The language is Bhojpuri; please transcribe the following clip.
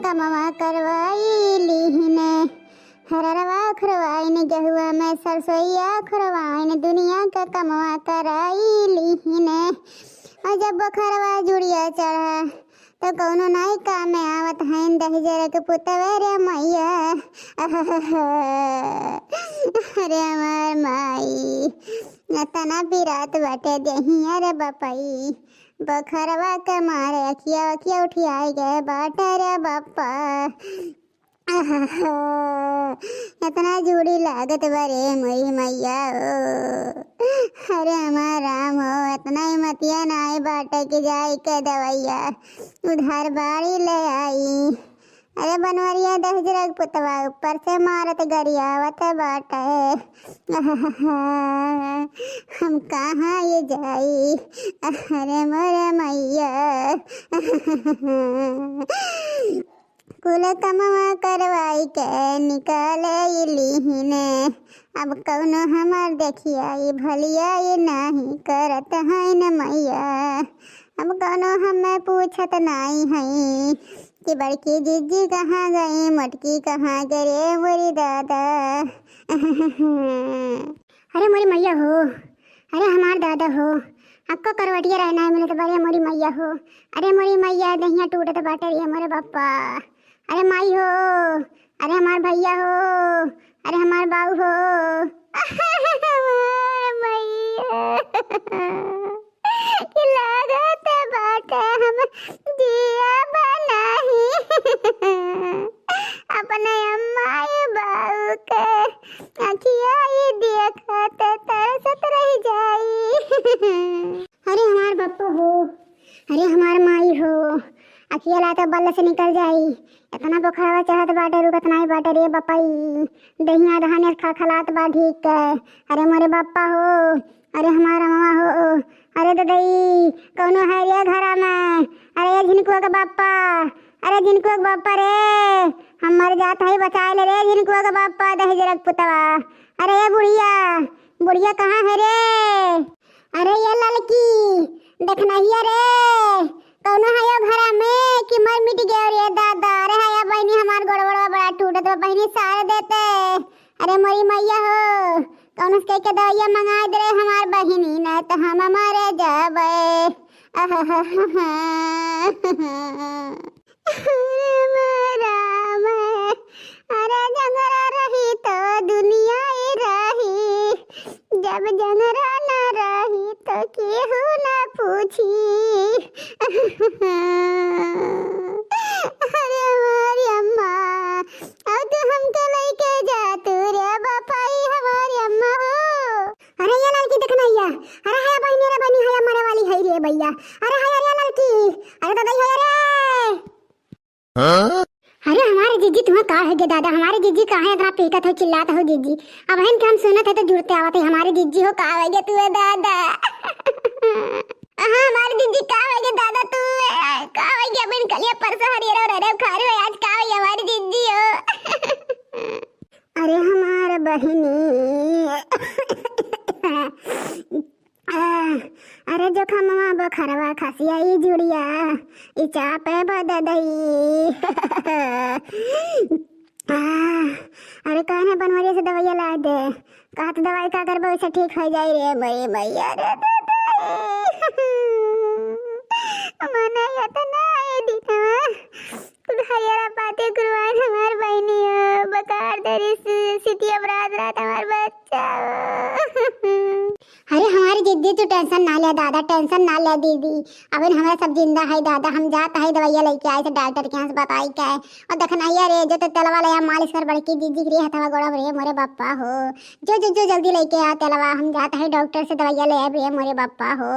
कमवा करवाई लीहने। हररवा खुरवाइन गहुआ में सरसोईया खुरवाइन दुनिया का कमवा कराई लीहने। और जब बखरवा जुड़िया चढ़ा तो कौनो नाई काम में आवत है दही जरा के पुतवे रे मैया। अरे हमार माई तना पिरात बाटे दहिया रे बपाई। बखरवा के मारे अखिया अखिया उठियाई गए बाटे रे बापा। इतना जुड़ी लागत बारे मोरी मैया ओ। अरे हमारा राम हो इतना ही मतिया नाई बाटे की जाई के दवैया उधार बाड़ी ले आई। अरे बनवरिया दस जरग पुतवा ऊपर से मारत गरियावत बाटे। हम कहाँ ये जाई अरे मोरे मैया। कुल कमवा करवाई के निकाले लीहने। अब कौनो हमार देखिया ये भलिया ये नहीं करत है न मैया। अब कौनो हमें पूछत नहीं है कि बड़की जीजी कहाँ गई मोटकी कहाँ गए मोरी दादा। अरे मोरी मैया हो अरे हमार दादा हो आपको करवटिया रहना है मैंने तो बड़े मोरी मैया हो। अरे मोरी मैया दहिया टूटत बाटे रे मोरे पप्पा। अरे माई हो अरे हमार भैया हो अरे हमार बाऊ हो। लागत बाटे हम दिया बनाही अपने अम्मा बाऊ के अखिया ये देखत तरसत रह जाई। अरे हमार बापा हो अरे हमार माई हो अखिया ला तो बल्ले से निकल जाई। इतना बुखार चढ़त बाटे रुकत नहीं बाटे रे बपाई। दहिया दहाने खा खलात बा ठीक है। अरे मोरे बापा हो अरे हमारा मामा हो। अरे ददई कौनो है रे घरा में। अरे झिनकुआ का बापा अरे झिनकुआ का बापा रे हम मर जात है बचा ले रे झिनकुआ का बापा दही जरग पुतवा। अरे ये बुढ़िया बुढ़िया कहाँ है रे। अरे ये लड़की देखना ही रे कौनो है यो घरा में कि मर मिट गया रे दादा। अरे है बहनी हमार गोड़वा बड़ा टूटत बा बहनी सार देते। अरे मोरी मैया हो कौनो के दवाइया मंगा दे रे हमार बहनी न तो हम मरे जाबे। अरे जंगरा रही तो दुनिया ही रही जब जंगरा न रही तो केहू न पूछी। अरे हमारी अम्मा अब तो हमके लेके जा तू रे बपाई हमारी अम्मा हो। अरे ये लड़की देखना या अरे है बहनी रे बहनी है मरे वाली है रे भैया। अरे है रे लड़की अरे दादा है रे। हाँ? अरे हमारे जीजी तुम्हें कहा है गे दादा हमारे जीजी कहाँ है इतना पीकत हो चिल्लाता हो जीजी। अब बहन के हम सुनत है तो जुड़ते आवत है हमारे जीजी हो कहा है गे तू दादा। हाँ हमारे जीजी कहा है गे दादा तू कहा है गे बहन कलिया परसों हरियर और अरे खा रहे आज कहा है हमारी जीजी हो। अरे हमारा बहनी अरे जो खमवा बखरवा खसिया ई जुड़िया ई चापे बददई। अरे कहने बनवरिया से दवाइया ला दे कहा तो दवाई का करबो से ठीक हो जाई रे मई मैया रे मने इतना ए दिनवा कुल हरियारा पाते गुरुवार हमार बहनी बकार दरी सिटी अपराध रात हमार बच्चा। अरे हमारी दीदी तू टेंशन ना ले दादा टेंशन ना ले दीदी अब हमारा सब जिंदा है दादा। हम जाता है दवाइया लेके आए थे डॉक्टर के यहाँ से बताई क्या है और देखना रे जो तो तेलवा ले मालिश कर बड़की दीदी के हथवा गोड़ा रे मोरे बापा हो। जो जो जो जल्दी लेके आ तेलवा हम जाता है डॉक्टर से दवाइया ले रे मोरे बापा हो।